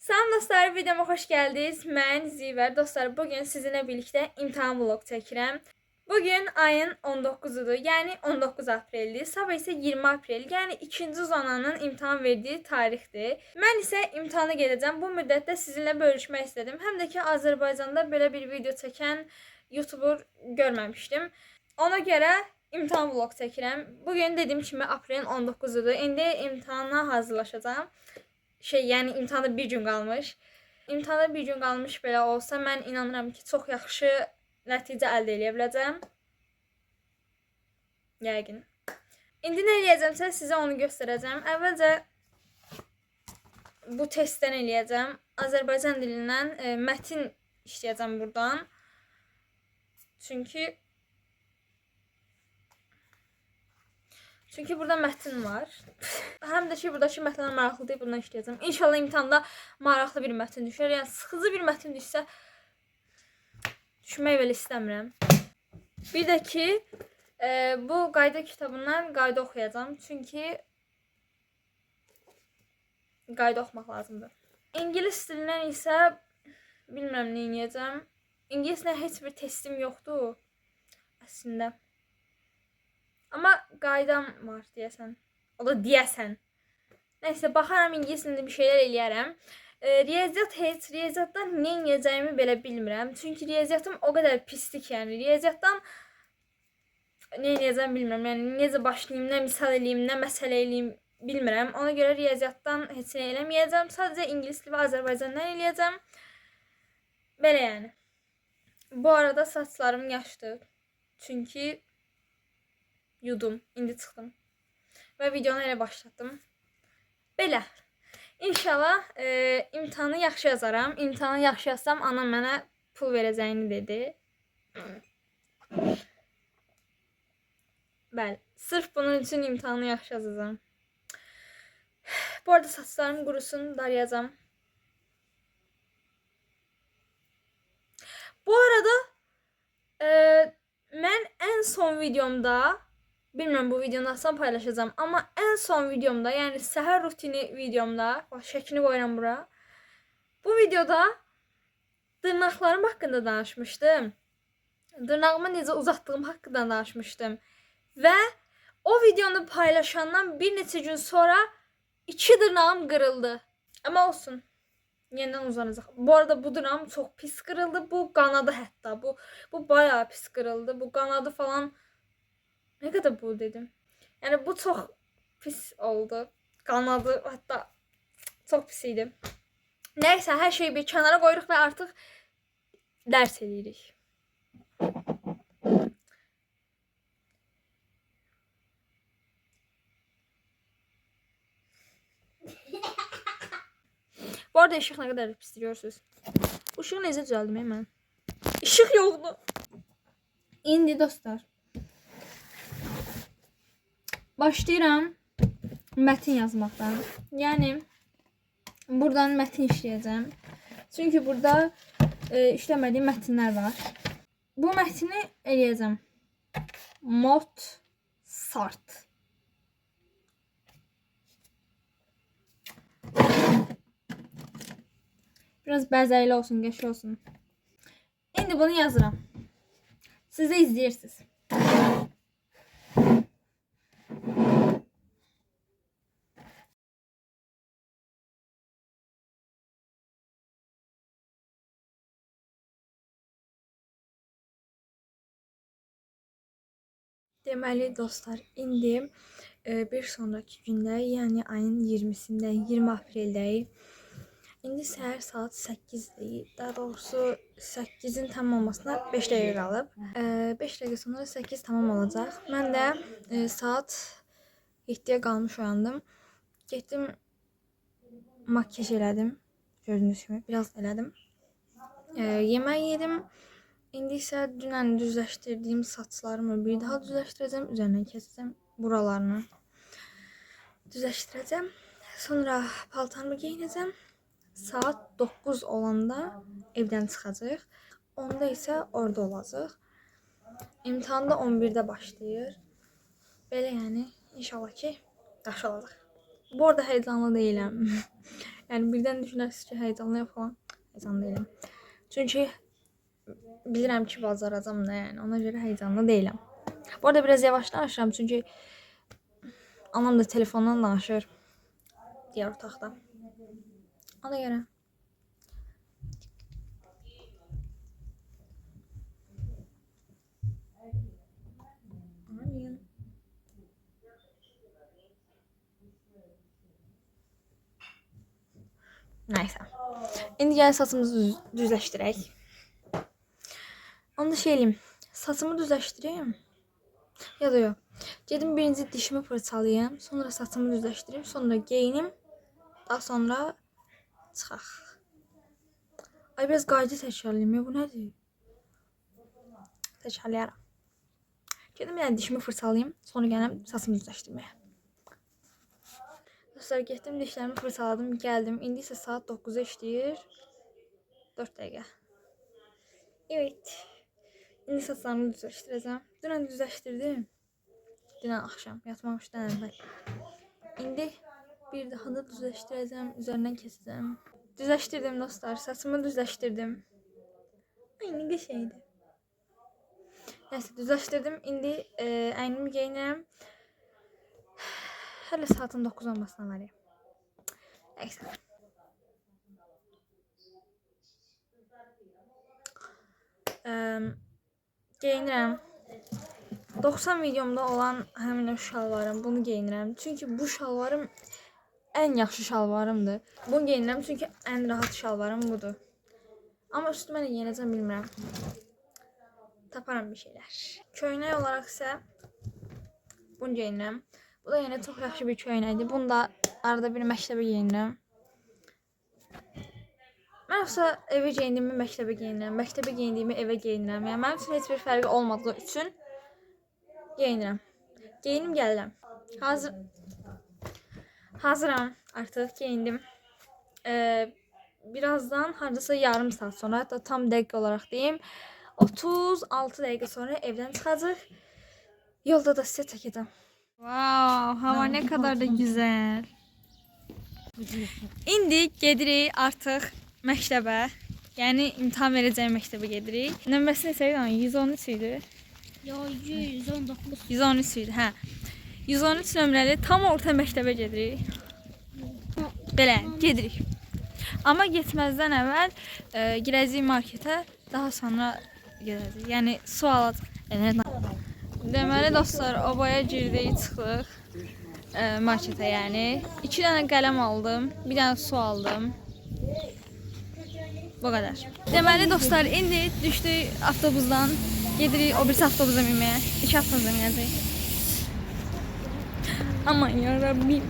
Salam dostlar, videoma xoş gəldiniz. Mən Zivər. Dostlar, bugün sizinlə birlikdə imtahan vlog çəkirəm. Bugün ayın 19-udur, yəni 19 apreldir. Sabah isə 20 aprel, yəni ikinci zonanın imtahan verdiyi tarixdir. Mən isə imtahana gedəcəm. Bu müddətdə sizinlə bölüşmək istədim. Həm də ki, Azərbaycanda belə bir video çəkən YouTuber görməmişdim. Ona görə imtahan vlog çəkirəm. Bugün dediyim kimi aprelin 19-udur. İndi imtahana hazırlaşacağam. Yəni imtahana bir gün qalmış. İmtahana bir gün qalmış belə olsa, mən inanıram ki, çox yaxşı nəticə əldə edə biləcəm. Yəqin. İndi nə eləyəcəmsə sizə onu göstərəcəm. Əvvəlcə bu testdən eləyəcəm. Azərbaycan dilindən mətin işləyəcəm buradan. Çünki burada mətn var. Həm də ki, buradakı mətnlər maraqlı deyil, bundan işləyəcəm. İnşallah imtahanda maraqlı bir mətn düşər. Yəni, sıxıcı bir mətn düşsə, düşmək belə istəmirəm. Bir də ki, bu qayda kitabından qayda oxuyacağım. Çünki qayda oxumaq lazımdır. İngilis dilindən isə bilmirəm nə edəcəm. İngilislə heç bir testim yoxdur əslində. Amma qaydam var deyəsən. O da deyəsən. Nəysə, baxaram ingilis dilində bir şeylər eləyərəm. Riyaziyyatdan nə edəcəyimi belə bilmirəm. Çünki riyaziyyatım o qədər pisdir ki, yəni riyaziyyatdan nə edəcəm bilmirəm. Yəni necə başlayım, nə misal eləyim, nə məsələ eləyim bilmirəm. Ona görə riyaziyyatdan heç nə eləməyəcəm. Sadəcə ingilis dili və Azərbaycandan eləyəcəm. Belə yəni. Bu arada saçlarım yaşdır. Çünki yudum, indi çıxdım. Və videonu elə başlatdım. Belə. İnşallah imtahanı yaxşı yazaram. İmtahanı yaxşı yazsam, anam mənə pul verəcəyini dedi. Bəli. Sırf bunun üçün imtahanı yaxşı yazacağam. Bu arada saçlarım qurusun, darayacağam. Bu arada mən ən son videomda, bilmirəm bu videonu aslan paylaşacağım, amma ən son videomda, yəni səhər rutini videomda, bax şəklini qoyuram bura. Bu videoda dırnaqlarım haqqında danışmışdım. Dırnağımı necə uzatdığım haqqında danışmışdım. Və o videonu paylaşandan bir neçə gün sonra 2 dırnağım qırıldı. Amma olsun. Yenidən uzanacaq. Bu arada bu dırnağım çox pis qırıldı. Bu qanadı hətta. Bu bayağı pis qırıldı. Bu qanadı falan. Nə qədər bu dedim. Yəni bu çox pis oldu. Qanadı hətta çox pis idi. Nəysə, hər şeyi bir kənara qoyuruq və artıq dərs eləyirik. Bu arada işıq nə qədər pis görürsünüz. Bu işığı necə düzəldim mən? İşıq yoxdur. İndi dostlar. Başlayıram mətin yazmaqdan. Yəni buradan mətin işləyəcəm. Çünki burada işləmədiyim mətinlər var. Bu mətni eləyəcəm. Mozart. Biraz bəzəkli olsun, qəşəng olsun. İndi bunu yazıram. Siz də izləyirsiniz. Deməli dostlar, indi bir sonraki gündə, yəni ayın 20-sində, 20 apreldəyik. İndi səhər saat 8-dir. Daha doğrusu 8-in tamam olmasına 5 dəqiqə qalıb. 5 dəqiqə sonra 8 tamam olacaq. Mən də saat 7-yə qalmış oyandım. Getdim, makyaj elədim. Gördüyünüz kimi biraz elədim. Yemək yedim. İndi isə dünən düzləşdirdiyim saçlarımı bir daha düzləşdirəcəm. Üzərindən keçəcəm buralarını. Düzləşdirəcəm. Sonra paltarımı geyinəcəm. Saat 9 olanda evdən çıxacaq. Onda isə orada olacaq. İmtahan da 11-də başlayır. Belə yəni, inşallah ki, yaxşı olacaq. Bu arada heyecanlı deyiləm. Yəni birdən düşünərsiniz ki, heyecanlıyam falan. Heyecanlı deyiləm. Çünki bilirəm ki, bacaracam da, yəni ona görə heyecanlı deyiləm. Bu arada biraz yavaş danışıram çünki anam da telefondan danışır diğer otaqda. Ona görə. Neyse. İndi gəl saçımızı düzləşdirək. Onu da şey eləyim. Saçımı düzləşdireyim. Ya da yox. Gedim birinci dişimi fırçalayım. Sonra saçımı düzləşdireyim. Sonra geyinim. Daha sonra çıxaq. Ay biraz qayda təkrarlayayım ya. Bu nədir? Təkrarlayaram. Gedim yəni dişimi fırçalayayım. Sonra gələm saçımı düzləşdirməyə. Dostlar getdim dişlərimi fırçaladım. Gəldim. İndi isə saat 9'a işləyir. 4 dəqiqə. Evet. İndi saçlarımı düzləşdirəcəm. Dünən düzləşdirdim. Dünən axşam yatmamışdan əvvəl. İndi bir daha da düzləşdirəcəm. Üzərindən keçəcəm. Düzləşdirdim dostlar. Saçımı düzləşdirdim. Ay nə qəşəngdir. Nəysə düzləşdirdim. İndi əynimi geyinirəm. Hələ saatın 9 olmasına var ya. Nəysə. Geyinirəm. 90 videomda olan həmin o şalvarım. Bunu geyinirəm. Çünki bu şalvarım ən yaxşı şalvarımdır. Bunu geyinirəm çünki ən rahat şalvarım budur. Amma üstümə nə geyinəcəm bilmirəm. Taparam bir şeylər. Köynək olaraq isə bunu geyinirəm. Bu da yenə çox yaxşı bir köynəkdir. Bunu da arada bir məktəbə geyinirəm. Mən yoxsa evə geyindiyimi məktəbə geyinirəm. Məktəbə geyindiyimi evə geyinirəm. Yəni mənim üçün heç bir fərqi olmadığı üçün geyinirəm. Geyinim gəlirəm. Hazıram. Artıq geyindim. Birazdan hardasa yarım saat sonra, hətta tam dəqiq olaraq deyim, 36 dəqiqə sonra evdən çıxacaq. Yolda da sizə çəkəcəm. Wow, hava ne kadar da güzel. İndi gedirik artıq məktəbə. Yəni imtahan verəcəyim məktəbə gedirik. Nömrəsi neçə idi? 113 idi. Yo 119. 113 idi, hə. 113 nömrəli tam orta məktəbə gedirik. Belə, gedirik. Amma getməzdən əvvəl girəcəyik marketə, daha sonra gedəcəyik. Yəni su alacaq. Deməli dostlar, obaya girdik, çıxdıq marketə yəni. 2 dənə qələm aldım, bir dənə su aldım. Bu qədər. Deməli dostlar, indi düşdük avtobusdan, gedirik o birisi avtobusa minməyə. 2 avtobusa minəcəyik. Aman yarabbim.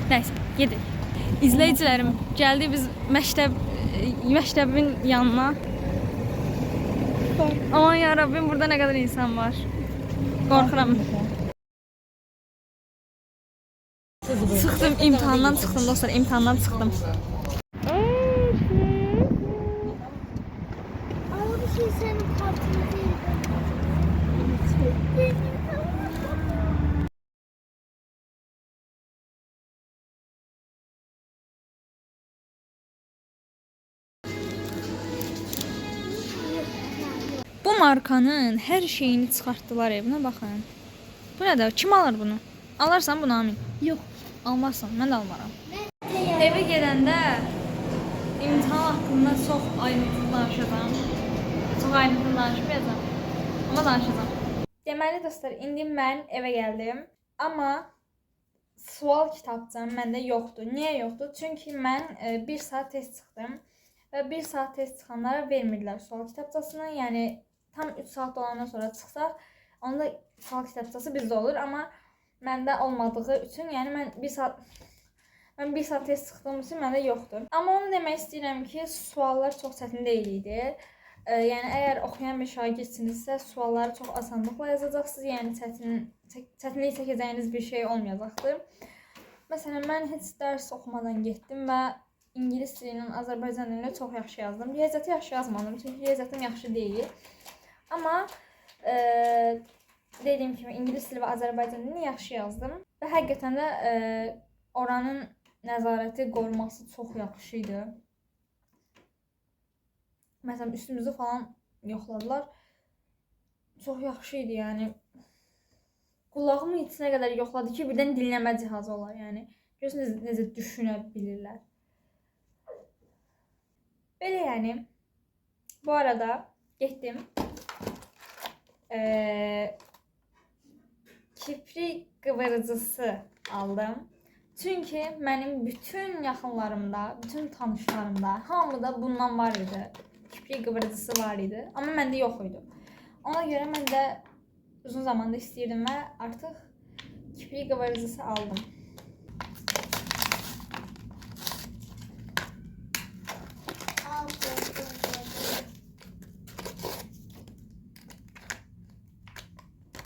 Nəysə, gedirik. İzləyicilərim, gəldik biz məktəbin yanına. Aman yarabbim, burada ne kadar insan var. Korkuram. Çıktım, imtihandan çıktım dostlar, imtihandan çıktım. Ama bir şey senin kartını değil. Bu markanın her şeyini çıkarttılar evine bakın. Bu ne de? Kim alır bunu? Alarsan bunu amin. Yok. Almazsan ben de almaram. Eve gələndə imtahan haqqında çox ayrıntılı danışacağam. Çox ayrıntılı danışmayacağam. Amma danışacağam. Deməli dostlar, indi mən evə gəldim. Amma sual kitabçam məndə yoxdur. Niyə yoxdur? Çünki mən 1 saat test çıxdım. Və 1 saat test çıxanlara vermirlər sual kitabçasını. Yəni tam 3 saat olandan sonra çıxsaq, onda sual kitabçası bizdə olur. Amma məndə olmadığı üçün, yəni mən 1 saat test çıxdığım üçün məndə yoxdur. Amma onu demək istəyirəm ki, suallar çox çətin deyil idi. Yəni əgər oxuyan bir şagirdsinizsə, sualları çox asanlıqla yazacaqsınız. Yəni çətinlik çəkəcəyiniz bir şey olmayacaqdır. Məsələn, mən heç dərs oxumadan getdim və İngilis dilinin Azərbaycan dilini çox yaxşı yazdım. Riyaziyyatı yaxşı yazmadım, çünki riyaziyyatım yaxşı deyil. Amma dediyim kimi İngilis dili və Azərbaycan dilini yaxşı yazdım. Və həqiqətən də oranın nəzarəti qoruması çox yaxşı idi. Məsələn, üstümüzü falan yoxladılar. Çox yaxşı idi, yəni. Qulağımın içinə qədər yoxladı ki, birdən dinləmə cihazı olar, yəni. Görürsünüz necə düşünə bilirlər. Belə yəni. Bu arada getdim. Kiprik qıvırıcısı aldım. Çünki mənim bütün yaxınlarımda, bütün tanışlarımda hamıda bundan var idi. Kiprik qıvırıcısı var idi. Amma məndə yox idi. Ona görə mən də uzun zamanda istəyirdim və artıq kiprik qıvırıcısı aldım.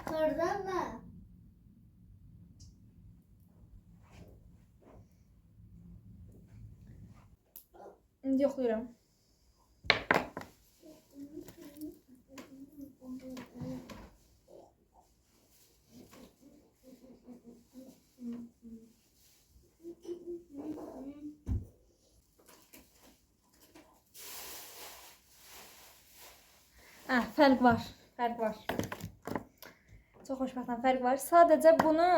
Kırdın mı? İndi yoxlayıram. Fərq var. Fərq var. Çox xoşbəxtəm, fərq var. Sadəcə bunu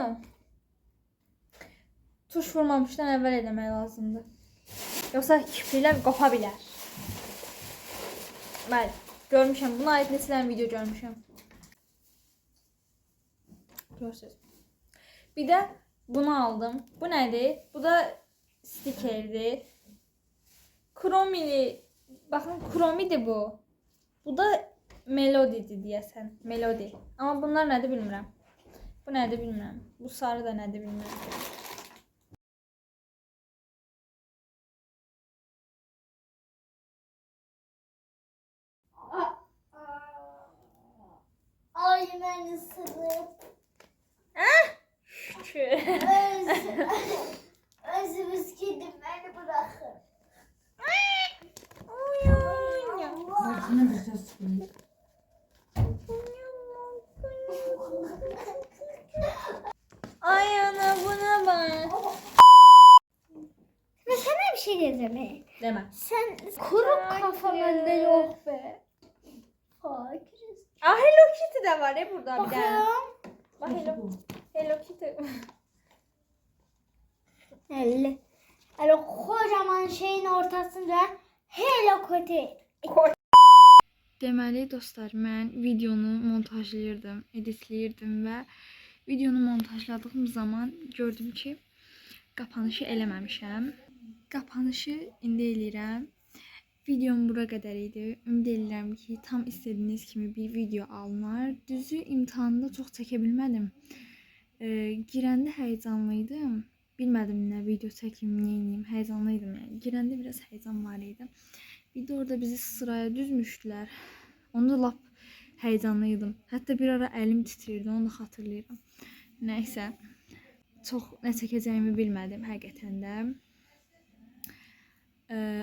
tuş vurmamışdan əvvəl eləmək lazımdır. Yoxsa kipriklər qopa bilər. Bəli, görmüşəm. Buna aid neçə dənə video görmüşəm. Görürsünüz. Bir də bunu aldım. Bu nədir? Bu da stikerdir. Kromili. Baxın, kromidir bu. Bu da melodidir deyəsən. Melodi. Amma bunlar nədir bilmirəm. Bu nədir bilmirəm. Bu sarı da nədir bilmirəm. Ay beni sırıp. Şükür. Özümüz kedim beni bırakın. Başına bir ses çıkıyor. Ay ana buna bak. Ve sana bir şey diyeceğim. Deme. Sen kuru kafa bende yok be. Fakiriz. Hello Kitty de var ya burada bir tane. Bakıyorum. Bak Hello Kitty. Öyle kocaman şeyin ortasında Hello Kitty. Deməli dostlar, mən videonu montajlayırdım, editləyirdim və videonu montajladığım zaman gördüm ki, qapanışı eləməmişəm. Qapanışı indi eləyirəm. Videom bura qədər idi. Ümid edirəm ki, tam istədiyiniz kimi bir video alınar. Düzü imtahanda çox çəkə bilmədim. Girəndə həyecanlıydım. Bilmədim nə video çəkim, nə edeyim. Həyecanlıydım yəni. Girəndə biraz həyecan var idi. Bir də orada bizi sıraya düzmüşdülər. Onda lap həyecanlıydım. Hətta bir ara əlim titrirdi, onu da xatırlayıram. Nəysə, çox nə çəkəcəyimi bilmədim həqiqətən də.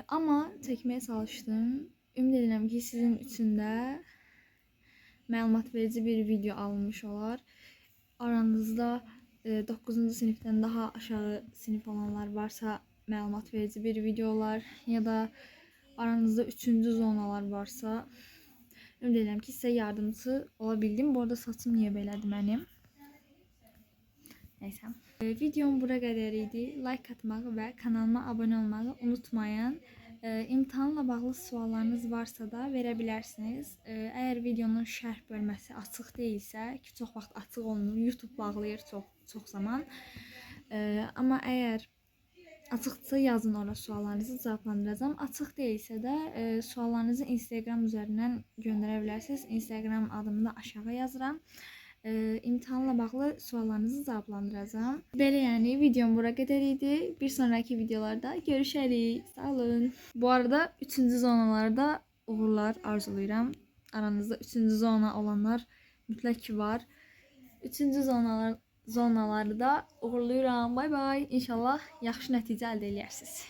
Amma çəkməyə çalışdım. Ümid edirəm ki, sizin üçün də məlumat verici bir video alınmış olar. Aranızda 9-cu sinifdən daha aşağı sinif olanlar varsa məlumat verici bir videolar ya da aranızda 3-cü zonalar varsa ümid edirəm ki, sizə yardımcı ola bildim. Bu arada saçım niyə belədir mənim? Nəysə. Videom bura qədər idi. Like atmağı və kanalıma abunə olmağı unutmayın. İmtahanla bağlı suallarınız varsa da verə bilərsiniz. Əgər videonun şərh bölməsi açıq deyilsə, ki çox vaxt açıq olunur, YouTube bağlayır çox zaman. Amma əgər açıqdırsa yazın ora suallarınızı cavablandıracağam. Açıq deyilsə də suallarınızı Instagram üzərindən göndərə bilərsiniz. Instagram adımı da aşağı yazıram. İmtahanla bağlı suallarınızı cavablandıracağam. Belə yəni videom bura qədər idi. Bir sonraki videolarda görüşərik. Sağ olun. Bu arada 3-cü zonalarda uğurlar arzulayıram. Aranızda 3-cü zona olanlar mütləq ki var. 3-cü zonalarda uğurluyuram. Bay bay. İnşallah yaxşı nəticə əldə edərsiniz.